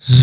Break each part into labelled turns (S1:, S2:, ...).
S1: Ya,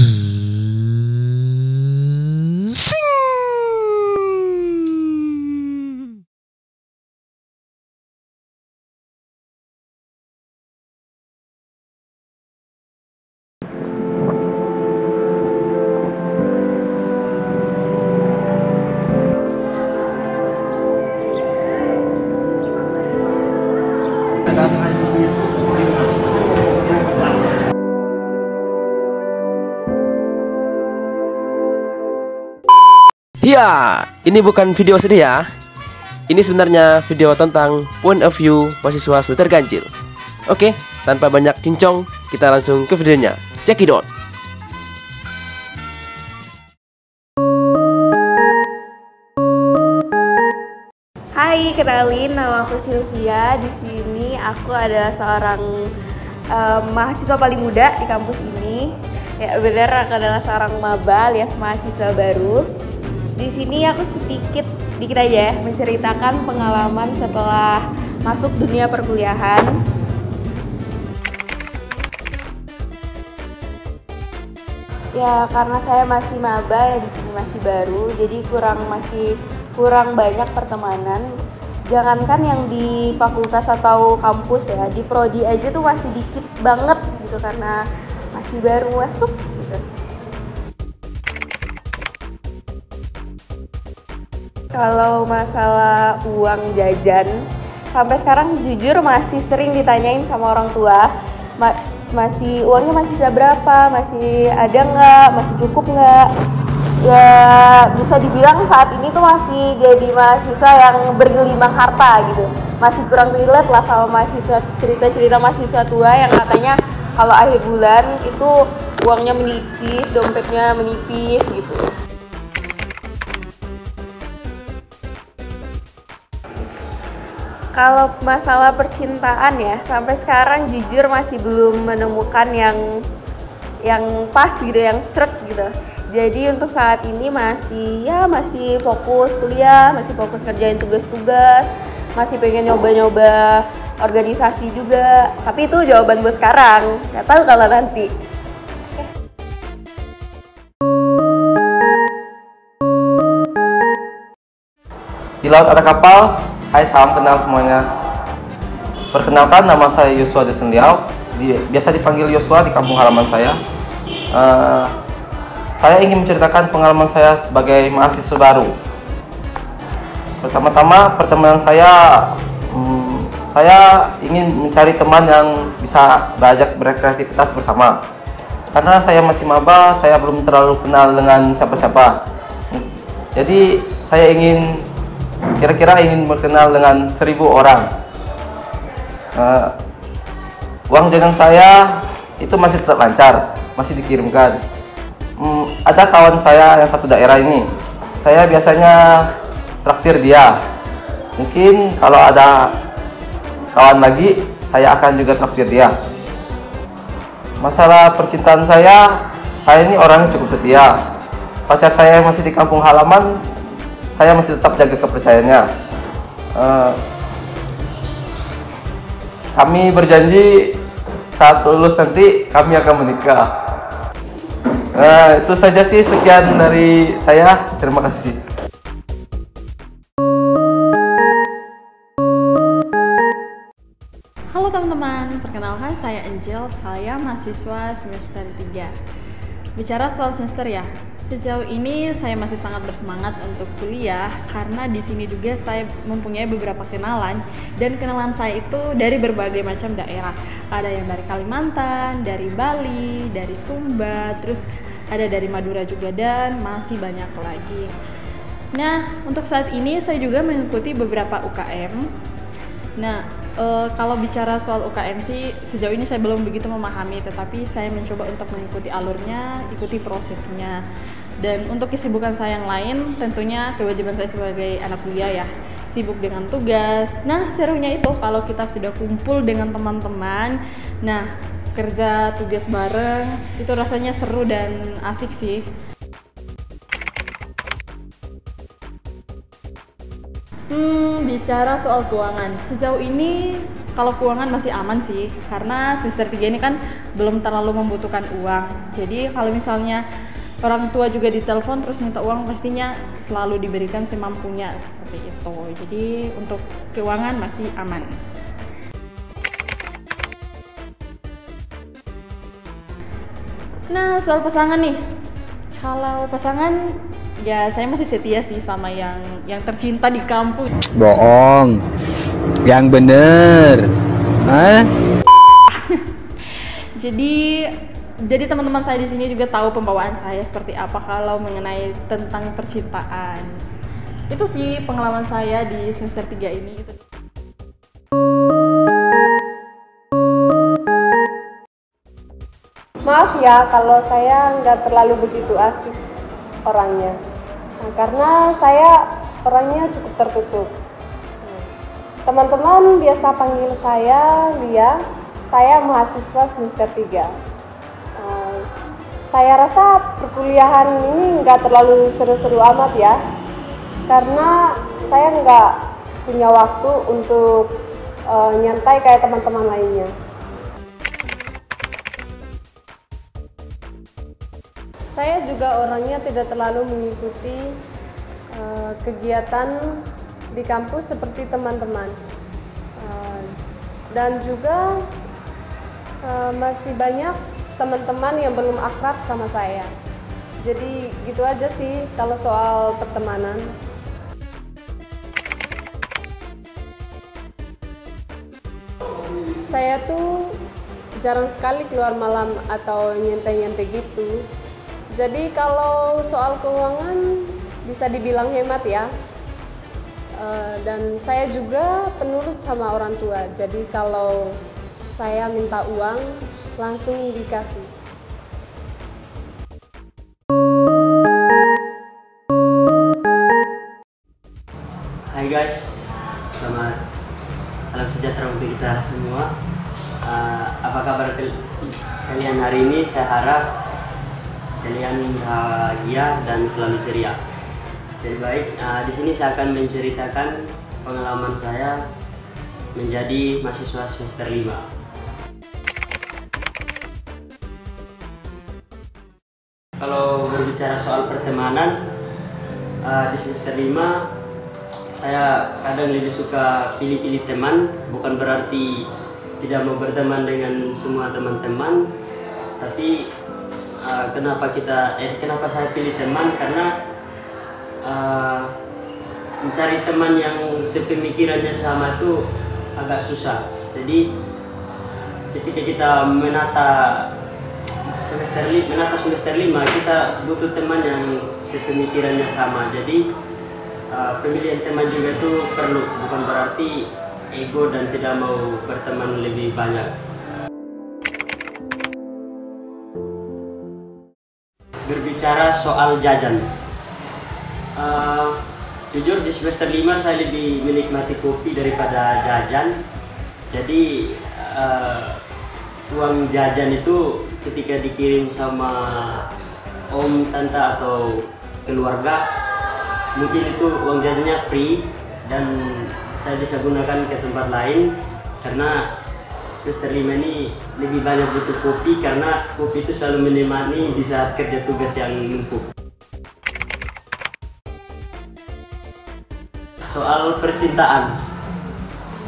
S1: ini bukan video sedih ya. Ini sebenarnya video tentang point of view mahasiswa semester ganjil. Oke, tanpa banyak cincong, kita langsung ke videonya. Check it out.
S2: Hai, kenalin, nama aku Sylvia. Di sini aku adalah seorang mahasiswa paling muda di kampus ini. Ya benar, aku adalah seorang maba alias mahasiswa baru. Di sini aku dikit aja ya, menceritakan pengalaman setelah masuk dunia perkuliahan. Ya karena saya masih maba ya, di sini masih baru, jadi kurang banyak pertemanan. Jangankan yang di fakultas atau kampus ya, di prodi aja tuh masih dikit banget gitu karena masih baru masuk gitu. Kalau masalah uang jajan, sampai sekarang jujur masih sering ditanyain sama orang tua, uangnya masih bisa berapa, masih ada nggak, masih cukup nggak? Ya bisa dibilang saat ini tuh masih jadi mahasiswa yang bergelimang harta gitu, masih kurang relate lah sama cerita-cerita mahasiswa tua yang katanya kalau akhir bulan itu uangnya menipis, dompetnya menipis gitu. Kalau masalah percintaan ya, sampai sekarang jujur masih belum menemukan yang pas gitu, yang srek gitu. Jadi untuk saat ini masih fokus kuliah, masih fokus kerjain tugas-tugas, masih pengen nyoba-nyoba organisasi juga. Tapi itu jawaban buat sekarang, nggak tahu kalau nanti.
S3: Di laut ada kapal. Hai, salam kenal semuanya. Perkenalkan, nama saya Yosua Desenliao. Biasa dipanggil Yosua di kampung halaman saya. Saya ingin menceritakan pengalaman saya sebagai mahasiswa baru. Pertama-tama pertemanan saya ingin mencari teman yang bisa diajak berkreativitas bersama. Karena saya masih maba, saya belum terlalu kenal dengan siapa-siapa. Jadi saya kira-kira ingin berkenal dengan 1.000 orang. Uang jajan saya itu masih tetap lancar, masih dikirimkan. Ada kawan saya yang satu daerah ini, saya biasanya traktir dia. Mungkin kalau ada kawan lagi, saya akan juga traktir dia. Masalah percintaan saya ini orang cukup setia. Pacar saya masih di kampung halaman, saya masih tetap jaga kepercayaannya. Kami berjanji saat lulus nanti kami akan menikah. Itu saja sih, sekian dari saya. Terima kasih.
S4: Halo teman-teman, perkenalkan saya Angel, saya mahasiswa semester 3. Bicara soal semester ya, sejauh ini saya masih sangat bersemangat untuk kuliah karena di sini juga saya mempunyai beberapa kenalan, dan kenalan saya itu dari berbagai macam daerah. Ada yang dari Kalimantan, dari Bali, dari Sumba, terus ada dari Madura juga, dan masih banyak lagi. Nah, untuk saat ini saya juga mengikuti beberapa UKM. Nah, kalau bicara soal UKM sih sejauh ini saya belum begitu memahami, tetapi saya mencoba untuk mengikuti alurnya, ikuti prosesnya. Dan untuk kesibukan saya yang lain, tentunya kewajiban saya sebagai anak kuliah ya, sibuk dengan tugas. Nah, serunya itu kalau kita sudah kumpul dengan teman-teman, nah kerja tugas bareng, itu rasanya seru dan asik sih. Bicara soal keuangan, sejauh ini kalau keuangan masih aman sih, karena semester 3 ini kan belum terlalu membutuhkan uang. Jadi kalau misalnya orang tua juga ditelepon terus minta uang, pastinya selalu diberikan semampunya seperti itu. Jadi untuk keuangan masih aman. Nah, soal pasangan nih. Kalau pasangan, ya saya masih setia sih sama yang tercinta di kampus.
S5: Bohong. Yang bener. Hah?
S4: Jadi teman-teman saya di sini juga tahu pembawaan saya seperti apa kalau mengenai tentang percintaan. Itu sih pengalaman saya di semester 3 ini.
S2: Maaf ya kalau saya nggak terlalu begitu asik orangnya. Nah, karena saya orangnya cukup tertutup. Teman-teman biasa panggil saya Lia, saya mahasiswa semester 3. Saya rasa perkuliahan ini nggak terlalu seru-seru amat ya, karena saya nggak punya waktu untuk nyantai kayak teman-teman lainnya. Saya juga orangnya tidak terlalu mengikuti kegiatan di kampus seperti teman-teman, dan juga masih banyak teman-teman yang belum akrab sama saya. Jadi gitu aja sih kalau soal pertemanan. Saya tuh jarang sekali keluar malam atau nyantai-nyantai gitu. Jadi kalau soal keuangan bisa dibilang hemat ya. Dan saya juga penurut sama orang tua. Jadi kalau saya minta uang langsung dikasih.
S6: Hai guys, salam sejahtera untuk kita semua. Apa kabar kalian hari ini? Saya harap kalian bahagia dan selalu ceria. Jadi baik, di sini saya akan menceritakan pengalaman saya menjadi mahasiswa semester 5. Kalau berbicara soal pertemanan, di semester 5 saya kadang lebih suka pilih-pilih teman. Bukan berarti tidak mau berteman dengan semua teman-teman, tapi kenapa saya pilih teman, karena mencari teman yang sepemikirannya sama itu agak susah. Jadi ketika kita menata semester 5, kita butuh teman yang sepemikirannya sama. Jadi pemilihan teman juga itu perlu, bukan berarti ego dan tidak mau berteman lebih banyak. Berbicara soal jajan, jujur di semester 5 saya lebih menikmati kopi daripada jajan. Jadi uang jajan itu ketika dikirim sama om, tante atau keluarga, mungkin itu uang jajannya free dan saya bisa gunakan ke tempat lain. Karena semester 5 ini lebih banyak butuh kopi, karena kopi itu selalu menemani di saat kerja tugas yang numpuk. Soal percintaan,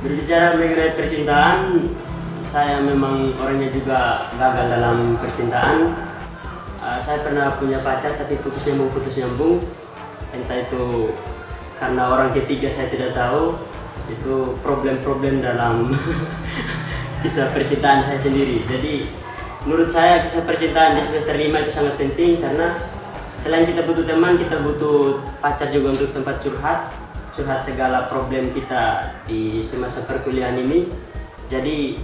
S6: berbicara mengenai percintaan, saya memang orangnya juga gagal dalam percintaan. Saya pernah punya pacar tapi putus nyambung, entah itu karena orang ketiga saya tidak tahu. Itu problem-problem dalam kisah percintaan saya sendiri. Jadi menurut saya kisah percintaan di semester 5 itu sangat penting, karena selain kita butuh teman, kita butuh pacar juga untuk tempat curhat segala problem kita di semasa perkuliahan ini. Jadi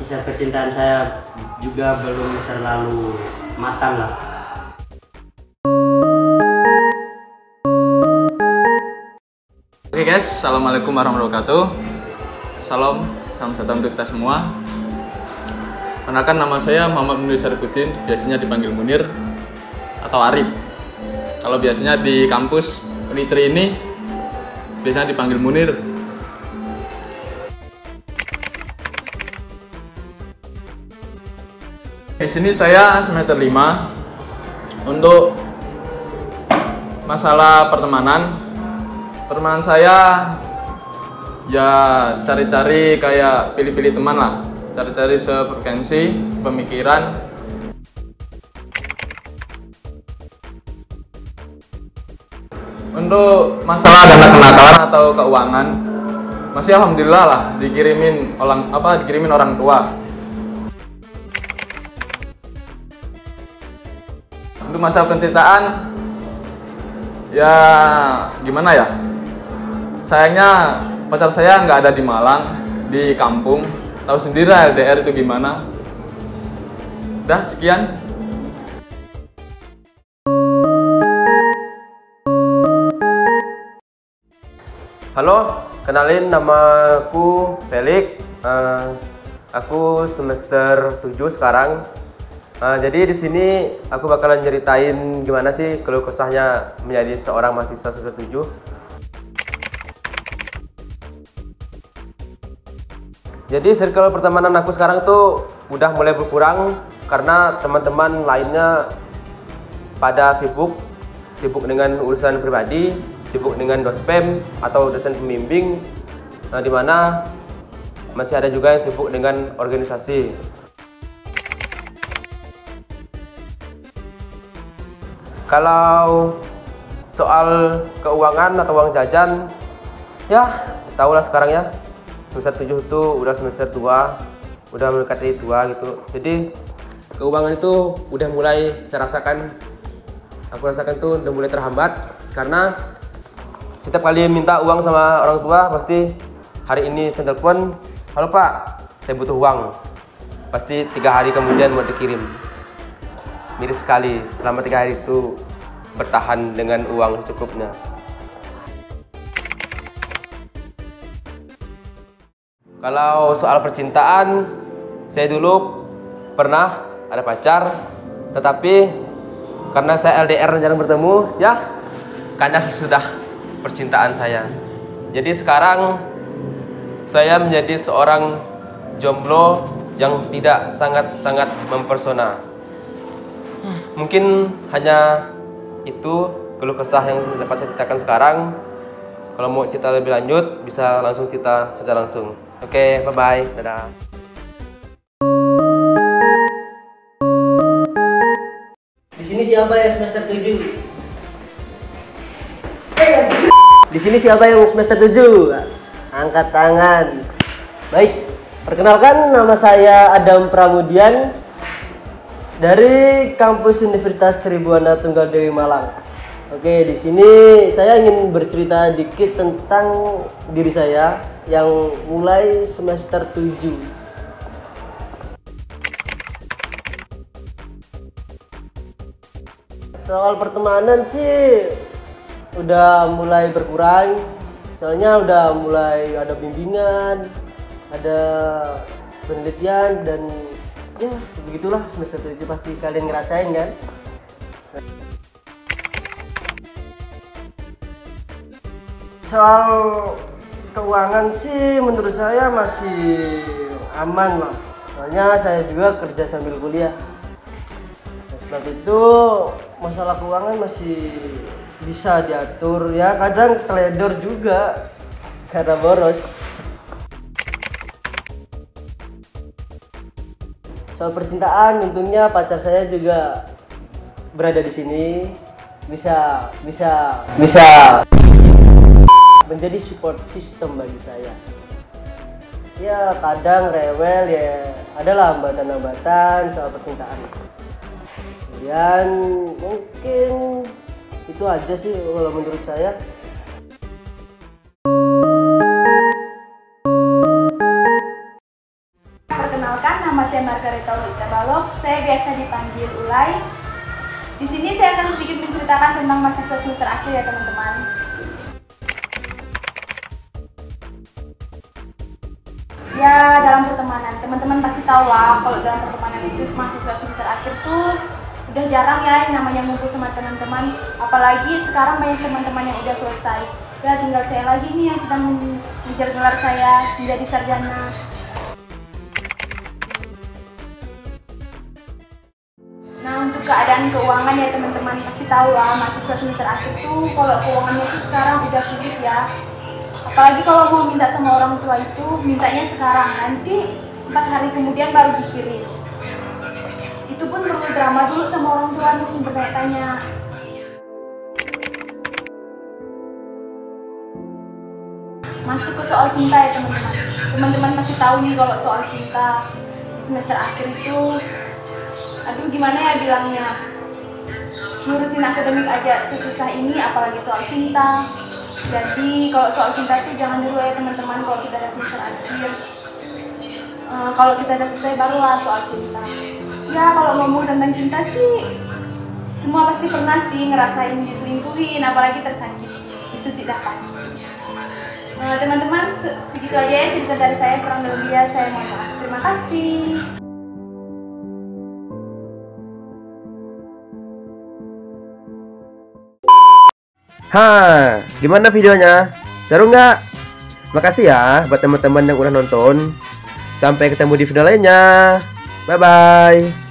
S6: kisah percintaan saya juga belum terlalu matang lah.
S7: Oke guys, assalamualaikum warahmatullahi wabarakatuh. Salam sejahtera untuk kita semua. Kenalkan, nama saya Muhammad Munir Syarifuddin, biasanya dipanggil Munir atau Arif. Kalau biasanya di kampus Unitri ini biasanya dipanggil Munir. Di sini saya semester 5. Untuk masalah pertemanan saya ya cari-cari kayak pilih-pilih teman lah, cari-cari sefrekuensi, pemikiran. Untuk masalah dana kenakalan atau keuangan, masih alhamdulillah lah dikirimin orang tua. Untuk masalah pencintaan, ya gimana ya? Sayangnya pacar saya nggak ada di Malang, di kampung. Tahu sendiri LDR itu gimana. Udah, sekian.
S1: Halo, kenalin namaku Felix. Aku semester 7 sekarang. Jadi di sini aku bakalan ceritain gimana sih keluh kesahnya menjadi seorang mahasiswa semester 7. Jadi circle pertemanan aku sekarang tuh udah mulai berkurang karena teman-teman lainnya pada sibuk dengan urusan pribadi, sibuk dengan dospem atau dosen pembimbing, dimana masih ada juga yang sibuk dengan organisasi. Kalau soal keuangan atau uang jajan, ya tahulah sekarang ya, semester 7 itu udah semester tua, udah mendekati tua gitu. Jadi keuangan itu udah mulai saya rasakan, aku rasakan tuh udah mulai terhambat karena setiap kali minta uang sama orang tua pasti hari ini saya telepon, halo Pak, saya butuh uang, pasti 3 hari kemudian mau dikirim. Miris sekali selama 3 hari itu bertahan dengan uang secukupnya. Kalau soal percintaan, saya dulu pernah ada pacar, tetapi karena saya LDR jarang bertemu, ya kandas sudah percintaan saya. Jadi sekarang saya menjadi seorang jomblo yang tidak sangat mempesona. Mungkin hanya itu keluh kesah yang dapat saya ceritakan sekarang. Kalau mau cerita lebih lanjut bisa langsung cerita secara langsung. Oke, bye-bye, dadah.
S8: Di sini siapa yang semester 7? Di sini siapa yang semester 7? Angkat tangan. Baik, perkenalkan nama saya Adam Pramudian dari kampus Universitas Tribuana Tunggal Dewi Malang. Oke, di sini saya ingin bercerita dikit tentang diri saya yang mulai semester 7. Soal pertemanan sih udah mulai berkurang. Soalnya udah mulai ada bimbingan, ada penelitian dan ya begitulah semester 7 pasti kalian ngerasain kan. Soal keuangan sih menurut saya masih aman lah, soalnya saya juga kerja sambil kuliah. Nah, sebab itu masalah keuangan masih bisa diatur, ya kadang teledor juga karena boros. Soal percintaan, untungnya pacar saya juga berada di sini, bisa menjadi support system bagi saya. Ya kadang rewel, ya adalah hambatan-hambatan soal percintaan. Kemudian mungkin itu aja sih kalau menurut saya.
S9: Perkenalkan, nama saya Margareta Luisa Balok. Saya biasa dipanggil Ulay. Di sini saya akan sedikit menceritakan tentang mahasiswa semester akhir ya teman-teman. Ya dalam pertemanan, teman-teman pasti tahu lah kalau dalam pertemanan itu mahasiswa semester akhir tuh udah jarang ya yang namanya ngumpul sama teman-teman. Apalagi sekarang banyak teman-teman yang udah selesai. Ya tinggal saya lagi nih yang sedang mengejar gelar saya menjadi sarjana. Nah, untuk keadaan keuangan ya teman-teman pasti tahu lah, mahasiswa semester akhir tuh kalau keuangannya tuh sekarang udah sulit ya. Apalagi kalau mau minta sama orang tua itu mintanya sekarang, nanti 4 hari kemudian baru dikirim. Itu pun perlu drama dulu sama orang tua nih, bertanya-tanya. Masuk ke soal cinta ya teman-teman. Teman-teman pasti tahu nih kalau soal cinta di semester akhir itu, aduh gimana ya bilangnya, ngurusin akademik aja susah ini apalagi soal cinta. Jadi kalau soal cinta itu jangan dulu ya teman-teman kalau kita ada semester akhir. Kalau kita udah selesai barulah soal cinta. Ya kalau ngomong tentang cinta sih, semua pasti pernah sih ngerasain diselingkuhin, apalagi tersakiti. Itu sih udah pasti. Teman-teman segitu aja ya cerita dari saya, kurang lebih saya mohon maaf. Terima kasih.
S1: Gimana videonya? Seru nggak? Makasih ya buat teman-teman yang udah nonton. Sampai ketemu di video lainnya. Bye-bye.